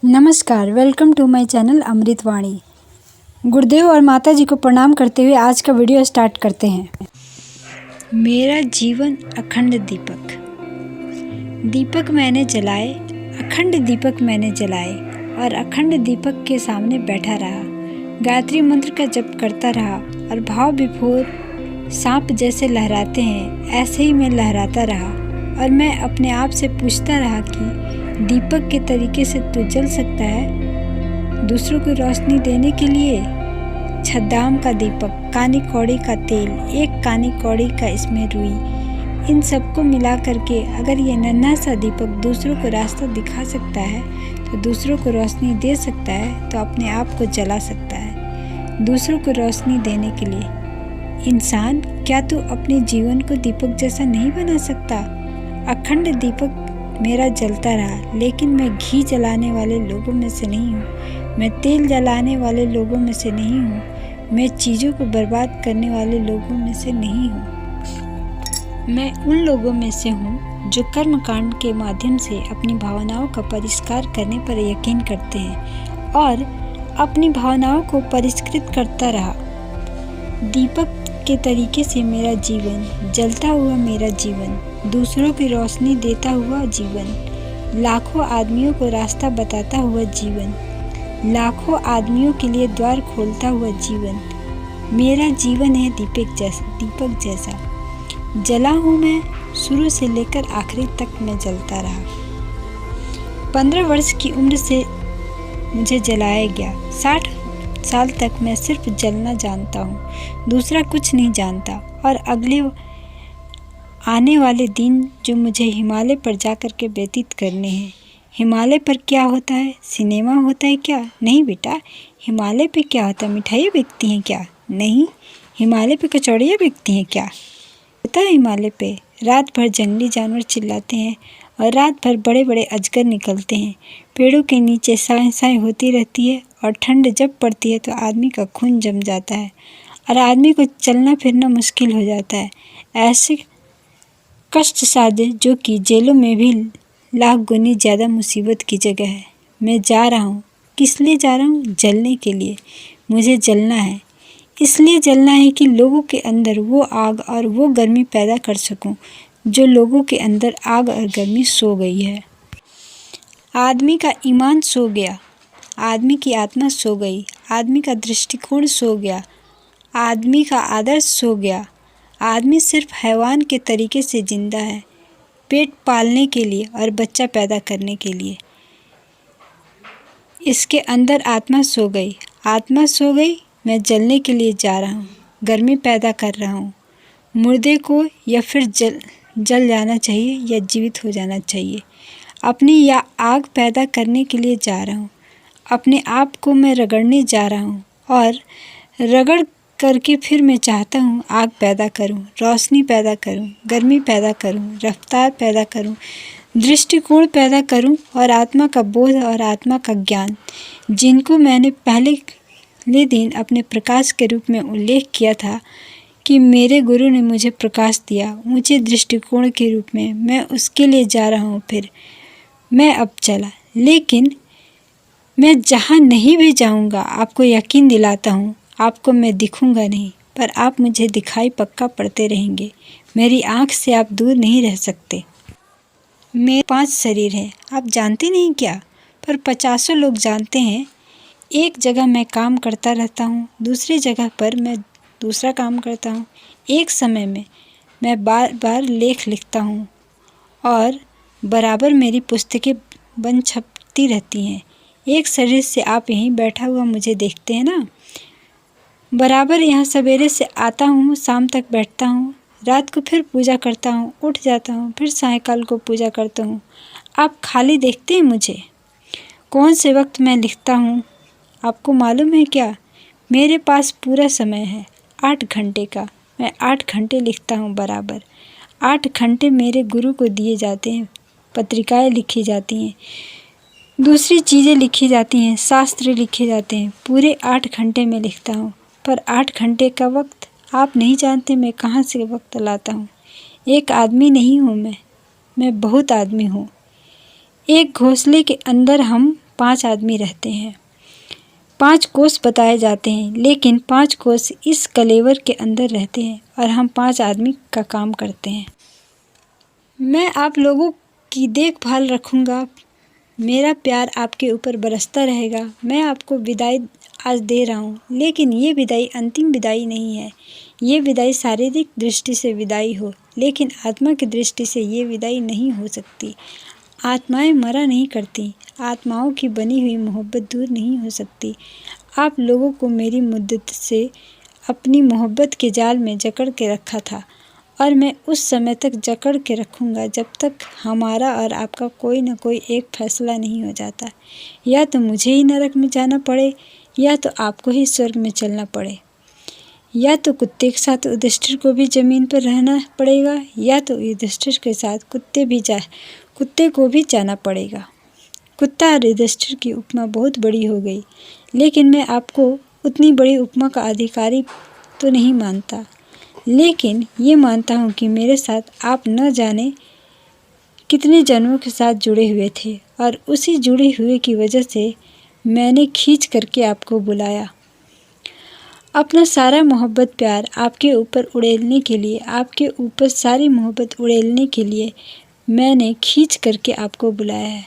नमस्कार, welcome to my channel अमृतवाणी। गुरुदेव और माता जी को प्रणाम करते हुए आज का वीडियो स्टार्ट करते हैं। मेरा जीवन अखंड दीपक। दीपक मैंने जलाए, अखंड दीपक मैंने जलाए और अखंड दीपक के सामने बैठा रहा। गायत्री मंत्र का जप करता रहा और भाव विभोर सांप जैसे लहराते हैं ऐसे ही मैं लहराता रहा। और मैं अपने आप से पूछता रहा कि दीपक के तरीके से तो जल सकता है दूसरों को रोशनी देने के लिए। छद्दाम का दीपक, कानी कौड़ी का तेल, एक कानी कौड़ी का इसमें रुई, इन सबको मिला करके अगर ये नन्हा सा दीपक दूसरों को रास्ता दिखा सकता है तो दूसरों को रोशनी दे सकता है, तो अपने आप को जला सकता है दूसरों को रोशनी देने के लिए। इंसान, क्या तू अपने जीवन को दीपक जैसा नहीं बना सकता? अखंड दीपक मेरा जलता रहा, लेकिन मैं घी जलाने वाले लोगों में से नहीं हूँ, मैं तेल जलाने वाले लोगों में से नहीं हूँ, मैं चीज़ों को बर्बाद करने वाले लोगों में से नहीं हूँ। मैं उन लोगों में से हूँ जो कर्मकांड के माध्यम से अपनी भावनाओं का परिष्कार करने पर यकीन करते हैं और अपनी भावनाओं को परिष्कृत करता रहा। दीपक के तरीके से मेरा जीवन, जलता हुआ मेरा जीवन, दूसरों की रोशनी देता हुआ जीवन, लाखों आदमियों को रास्ता बताता हुआ जीवन, लाखों आदमियों के लिए द्वार खोलता हुआ जीवन। मेरा जीवन है दीपक जैसा जला हूँ मैं, शुरू से लेकर आखिरी तक मैं जलता रहा। 15 वर्ष की उम्र से मुझे जलाया गया। 60 साल तक मैं सिर्फ जलना जानता हूँ, दूसरा कुछ नहीं जानता। और अगले आने वाले दिन जो मुझे हिमालय पर जाकर के व्यतीत करने हैं। हिमालय पर क्या होता है? सिनेमा होता है क्या? नहीं बेटा। हिमालय पे क्या होता है? मिठाइयाँ बिकती हैं क्या? नहीं। हिमालय पे कचौड़ियाँ बिकती हैं क्या? होता है हिमालय पे रात भर जंगली जानवर चिल्लाते हैं और रात भर बड़े बड़े अजगर निकलते हैं। पेड़ों के नीचे साए साए होती रहती है और ठंड जब पड़ती है तो आदमी का खून जम जाता है और आदमी को चलना फिरना मुश्किल हो जाता है। ऐसे कष्ट साध्य जो कि जेलों में भी लाख गुनी ज़्यादा मुसीबत की जगह है। मैं जा रहा हूँ। किस लिए जा रहा हूँ? जलने के लिए। मुझे जलना है, इसलिए जलना है कि लोगों के अंदर वो आग और वो गर्मी पैदा कर सकूं जो लोगों के अंदर आग और गर्मी सो गई है। आदमी का ईमान सो गया, आदमी की आत्मा सो गई, आदमी का दृष्टिकोण सो गया, आदमी का आदर्श सो गया। आदमी सिर्फ हैवान के तरीके से जिंदा है, पेट पालने के लिए और बच्चा पैदा करने के लिए। इसके अंदर आत्मा सो गई, आत्मा सो गई। मैं जलने के लिए जा रहा हूँ, गर्मी पैदा कर रहा हूँ। मुर्दे को या फिर जल जाना चाहिए या जीवित हो जाना चाहिए। अपनी या आग पैदा करने के लिए जा रहा हूँ। अपने आप को मैं रगड़ने जा रहा हूँ और रगड़ करके फिर मैं चाहता हूँ आग पैदा करूँ, रोशनी पैदा करूँ, गर्मी पैदा करूँ, रफ्तार पैदा करूँ, दृष्टिकोण पैदा करूँ और आत्मा का बोध और आत्मा का ज्ञान, जिनको मैंने पहले दिन अपने प्रकाश के रूप में उल्लेख किया था कि मेरे गुरु ने मुझे प्रकाश दिया ऊंचे दृष्टिकोण के रूप में। मैं उसके लिए जा रहा हूँ। फिर मैं अब चला, लेकिन मैं जहाँ नहीं भी जाऊँगा आपको यकीन दिलाता हूँ, आपको मैं दिखूँगा नहीं, पर आप मुझे दिखाई पक्का पड़ते रहेंगे। मेरी आँख से आप दूर नहीं रह सकते। मेरे 5 शरीर हैं, आप जानते नहीं क्या? पर 50 लोग जानते हैं। एक जगह मैं काम करता रहता हूँ, दूसरी जगह पर मैं दूसरा काम करता हूँ। एक समय में मैं बार बार लेख लिखता हूँ और बराबर मेरी पुस्तकें बन छपती रहती हैं। एक शरीर से आप यहीं बैठा हुआ मुझे देखते हैं ना। बराबर यहाँ सवेरे से आता हूँ, शाम तक बैठता हूँ, रात को फिर पूजा करता हूँ, उठ जाता हूँ, फिर सायंकाल को पूजा करता हूँ। आप खाली देखते हैं मुझे। कौन से वक्त मैं लिखता हूँ आपको मालूम है क्या? मेरे पास पूरा समय है 8 घंटे का। मैं 8 घंटे लिखता हूँ बराबर। 8 घंटे मेरे गुरु को दिए जाते हैं। पत्रिकाएं लिखी जाती हैं, दूसरी चीज़ें लिखी जाती हैं, शास्त्र लिखे जाते हैं। पूरे 8 घंटे में लिखता हूँ। पर 8 घंटे का वक्त आप नहीं जानते मैं कहाँ से वक्त लाता हूँ। एक आदमी नहीं हूँ मैं बहुत आदमी हूँ। एक घोंसले के अंदर हम 5 आदमी रहते हैं। 5 कोस बताए जाते हैं, लेकिन 5 कोस इस कलेवर के अंदर रहते हैं और हम 5 आदमी का काम करते हैं। मैं आप लोगों की देखभाल रखूँगा, मेरा प्यार आपके ऊपर बरसता रहेगा। मैं आपको विदाई आज दे रहा हूँ, लेकिन ये विदाई अंतिम विदाई नहीं है। ये विदाई शारीरिक दृष्टि से विदाई हो, लेकिन आत्मा की दृष्टि से ये विदाई नहीं हो सकती। आत्माएं मरा नहीं करती, आत्माओं की बनी हुई मोहब्बत दूर नहीं हो सकती। आप लोगों को मेरी मुद्दत से अपनी मोहब्बत के जाल में जकड़ के रखा था और मैं उस समय तक जकड़ के रखूँगा जब तक हमारा और आपका कोई न कोई एक फैसला नहीं हो जाता। या तो मुझे ही नरक में जाना पड़े, या तो आपको ही स्वर्ग में चलना पड़े। या तो कुत्ते के साथ युधिष्ठिर को भी ज़मीन पर रहना पड़ेगा, या तो युधिष्ठिर के साथ कुत्ते को भी जाना पड़ेगा। कुत्ता और युधिष्ठिर की उपमा बहुत बड़ी हो गई, लेकिन मैं आपको उतनी बड़ी उपमा का अधिकारी तो नहीं मानता, लेकिन ये मानता हूँ कि मेरे साथ आप न जाने कितने जन्मों के साथ जुड़े हुए थे और उसी जुड़े हुए की वजह से मैंने खींच करके आपको बुलाया। अपना सारा मोहब्बत प्यार आपके ऊपर उड़ेलने के लिए, आपके ऊपर सारी मोहब्बत उड़ेलने के लिए मैंने खींच करके आपको बुलाया है।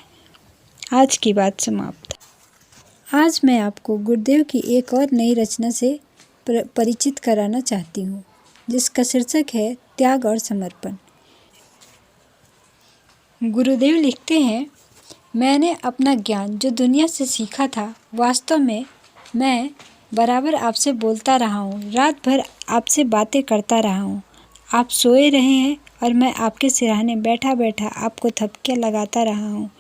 आज की बात समाप्त। आज मैं आपको गुरुदेव की एक और नई रचना से परिचित कराना चाहती हूँ, जिसका शीर्षक है त्याग और समर्पण। गुरुदेव लिखते हैं, मैंने अपना ज्ञान जो दुनिया से सीखा था, वास्तव में मैं बराबर आपसे बोलता रहा हूँ, रात भर आपसे बातें करता रहा हूँ। आप सोए रहे हैं और मैं आपके सिरहाने बैठा बैठा आपको थपकियाँ लगाता रहा हूँ,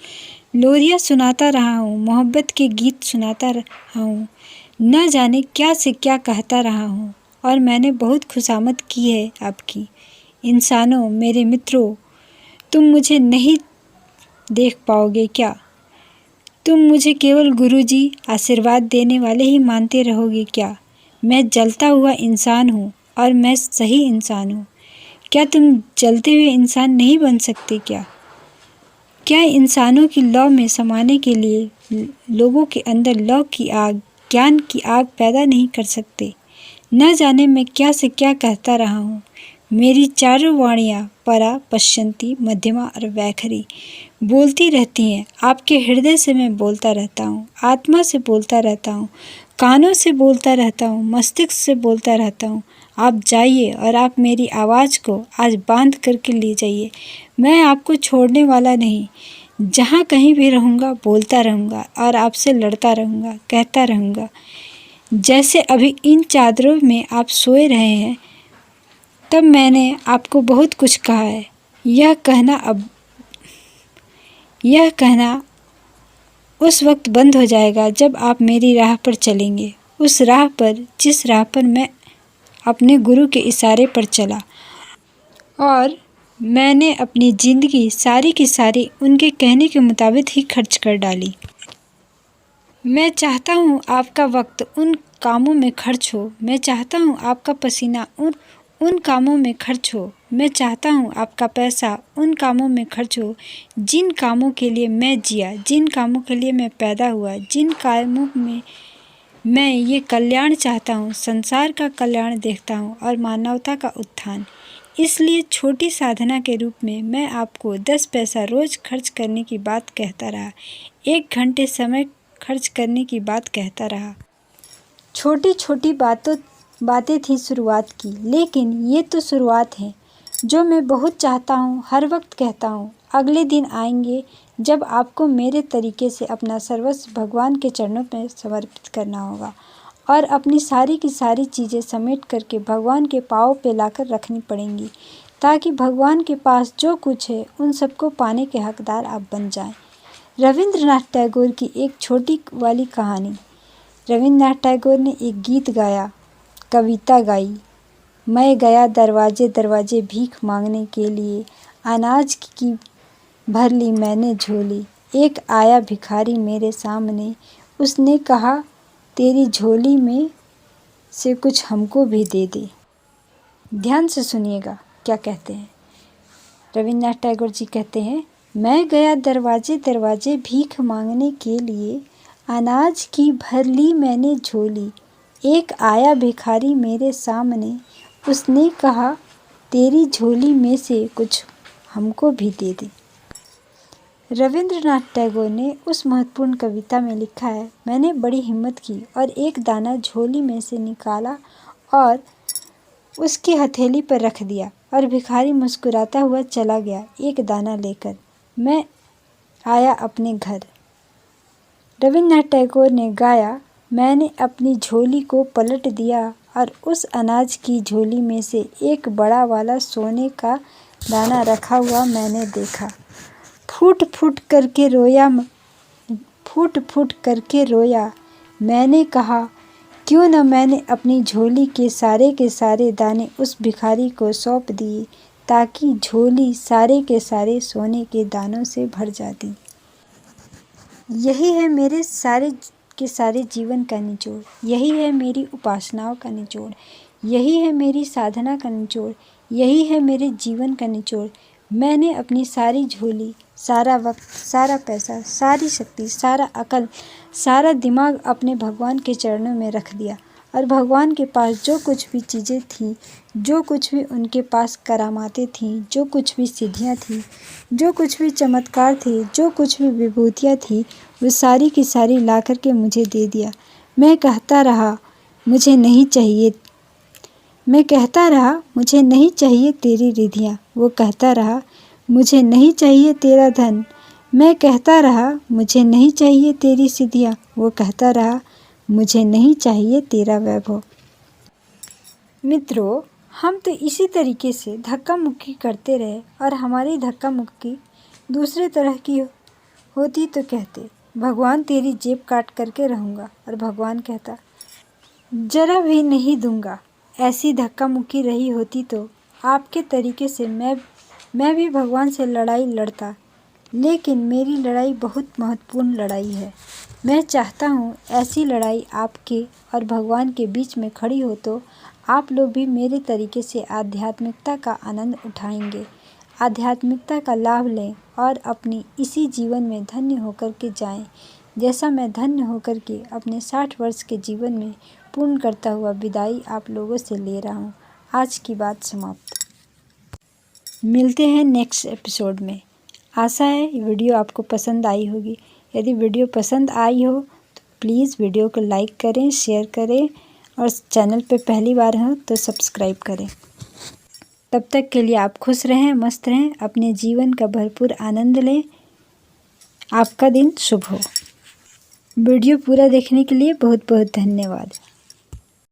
लोरियाँ सुनाता रहा हूँ, मोहब्बत के गीत सुनाता रहा हूँ, न जाने क्या से क्या कहता रहा हूँ। और मैंने बहुत खुशामद की है आपकी। इंसानों, मेरे मित्रों, तुम मुझे नहीं देख पाओगे क्या? तुम मुझे केवल गुरुजी आशीर्वाद देने वाले ही मानते रहोगे क्या? मैं जलता हुआ इंसान हूँ और मैं सही इंसान हूँ। क्या तुम जलते हुए इंसान नहीं बन सकते क्या? क्या इंसानों की लौ में समाने के लिए लोगों के अंदर लौ की आग, ज्ञान की आग पैदा नहीं कर सकते? न जाने मैं क्या से क्या कहता रहा हूँ। मेरी चारों वाणियाँ परा, पश्यंती, मध्यमा और वैखरी बोलती रहती हैं। आपके हृदय से मैं बोलता रहता हूँ, आत्मा से बोलता रहता हूँ, कानों से बोलता रहता हूँ, मस्तिष्क से बोलता रहता हूँ। आप जाइए और आप मेरी आवाज़ को आज बांध करके ले जाइए। मैं आपको छोड़ने वाला नहीं। जहाँ कहीं भी रहूँगा बोलता रहूँगा और आपसे लड़ता रहूँगा, कहता रहूँगा। जैसे अभी इन चादरों में आप सोए रहे हैं, तब मैंने आपको बहुत कुछ कहा है। यह कहना उस वक्त बंद हो जाएगा जब आप मेरी राह पर चलेंगे, उस राह पर जिस राह पर मैं अपने गुरु के इशारे पर चला और मैंने अपनी ज़िंदगी सारी की सारी उनके कहने के मुताबिक ही खर्च कर डाली। मैं चाहता हूँ आपका वक्त उन कामों में खर्च हो। मैं चाहता हूँ आपका पसीना उन कामों में खर्च हो। मैं चाहता हूँ आपका पैसा उन कामों में खर्च हो जिन कामों के लिए मैं जिया, जिन कामों के लिए मैं पैदा हुआ, जिन कामों में मैं ये कल्याण चाहता हूँ, संसार का कल्याण देखता हूँ और मानवता का उत्थान। इसलिए छोटी साधना के रूप में मैं आपको 10 पैसा रोज़ खर्च करने की बात कहता रहा, 1 घंटे समय खर्च करने की बात कहता रहा। छोटी छोटी बातें थी शुरुआत की, लेकिन ये तो शुरुआत है। जो मैं बहुत चाहता हूँ, हर वक्त कहता हूँ, अगले दिन आएंगे जब आपको मेरे तरीके से अपना सर्वस्व भगवान के चरणों में समर्पित करना होगा और अपनी सारी की सारी चीज़ें समेट करके भगवान के पाँव पे लाकर रखनी पड़ेंगी, ताकि भगवान के पास जो कुछ है उन सबको पाने के हकदार आप बन जाएं। रविंद्रनाथ टैगोर की एक छोटी वाली कहानी। रविंद्रनाथ टैगोर ने एक गीत गाया, कविता गाई। मैं गया दरवाजे दरवाजे भीख मांगने के लिए, अनाज की भर ली मैंने झोली। एक आया भिखारी मेरे सामने, उसने कहा तेरी झोली में से कुछ हमको भी दे दे। ध्यान से सुनिएगा क्या कहते हैं। रविंद्रनाथ टैगोर जी कहते हैं, मैं गया दरवाजे दरवाजे भीख मांगने के लिए, अनाज की भर ली मैंने झोली। एक आया भिखारी मेरे सामने, उसने कहा तेरी झोली में से कुछ हमको भी दे दे। रविंद्रनाथ टैगोर ने उस महत्वपूर्ण कविता में लिखा है, मैंने बड़ी हिम्मत की और एक दाना झोली में से निकाला और उसकी हथेली पर रख दिया और भिखारी मुस्कुराता हुआ चला गया एक दाना लेकर। मैं आया अपने घर। रविंद्रनाथ टैगोर ने गाया, मैंने अपनी झोली को पलट दिया और उस अनाज की झोली में से एक बड़ा वाला सोने का दाना रखा हुआ मैंने देखा। फूट फूट करके रोया मैंने कहा, क्यों न मैंने अपनी झोली के सारे दाने उस भिखारी को सौंप दिए, ताकि झोली सारे के सारे सोने के दानों से भर जाती। यही है मेरे सारे के सारे जीवन का निचोड़, यही है मेरी उपासनाओं का निचोड़, यही है मेरी साधना का निचोड़, यही है मेरे जीवन का निचोड़। मैंने अपनी सारी झोली, सारा वक्त, सारा पैसा, सारी शक्ति, सारा अकल, सारा दिमाग अपने भगवान के चरणों में रख दिया और भगवान के पास जो कुछ भी चीज़ें थीं, जो कुछ भी उनके पास करामातें थीं, जो कुछ भी सिद्धियाँ थीं, जो कुछ भी चमत्कार थे, जो कुछ भी विभूतियाँ थीं, वो सारी की सारी ला कर के मुझे दे दिया। मैं कहता रहा मुझे नहीं चाहिए तेरी रिधियाँ। वो कहता रहा मुझे नहीं चाहिए तेरा धन। मैं कहता रहा मुझे नहीं चाहिए तेरी सिद्धियाँ। वो कहता रहा मुझे नहीं चाहिए तेरा वैभव। मित्रों, हम तो इसी तरीके से धक्का मुक्की करते रहे और हमारी धक्का मुक्की दूसरे तरह की होती तो कहते, भगवान तेरी जेब काट करके रहूँगा, और भगवान कहता जरा भी नहीं दूंगा। ऐसी धक्का मुक्की रही होती तो आपके तरीके से मैं भी भगवान से लड़ाई लड़ता, लेकिन मेरी लड़ाई बहुत महत्वपूर्ण लड़ाई है। मैं चाहता हूँ ऐसी लड़ाई आपके और भगवान के बीच में खड़ी हो तो आप लोग भी मेरे तरीके से आध्यात्मिकता का आनंद उठाएंगे, आध्यात्मिकता का लाभ लें और अपनी इसी जीवन में धन्य होकर के जाएं, जैसा मैं धन्य होकर के अपने 60 वर्ष के जीवन में पूर्ण करता हुआ विदाई आप लोगों से ले रहा हूँ। आज की बात समाप्त। मिलते हैं नेक्स्ट एपिसोड में। आशा है ये वीडियो आपको पसंद आई होगी। यदि वीडियो पसंद आई हो तो प्लीज़ वीडियो को लाइक करें, शेयर करें और चैनल पे पहली बार हो तो सब्सक्राइब करें। तब तक के लिए आप खुश रहें, मस्त रहें, अपने जीवन का भरपूर आनंद लें। आपका दिन शुभ हो। वीडियो पूरा देखने के लिए बहुत बहुत धन्यवाद।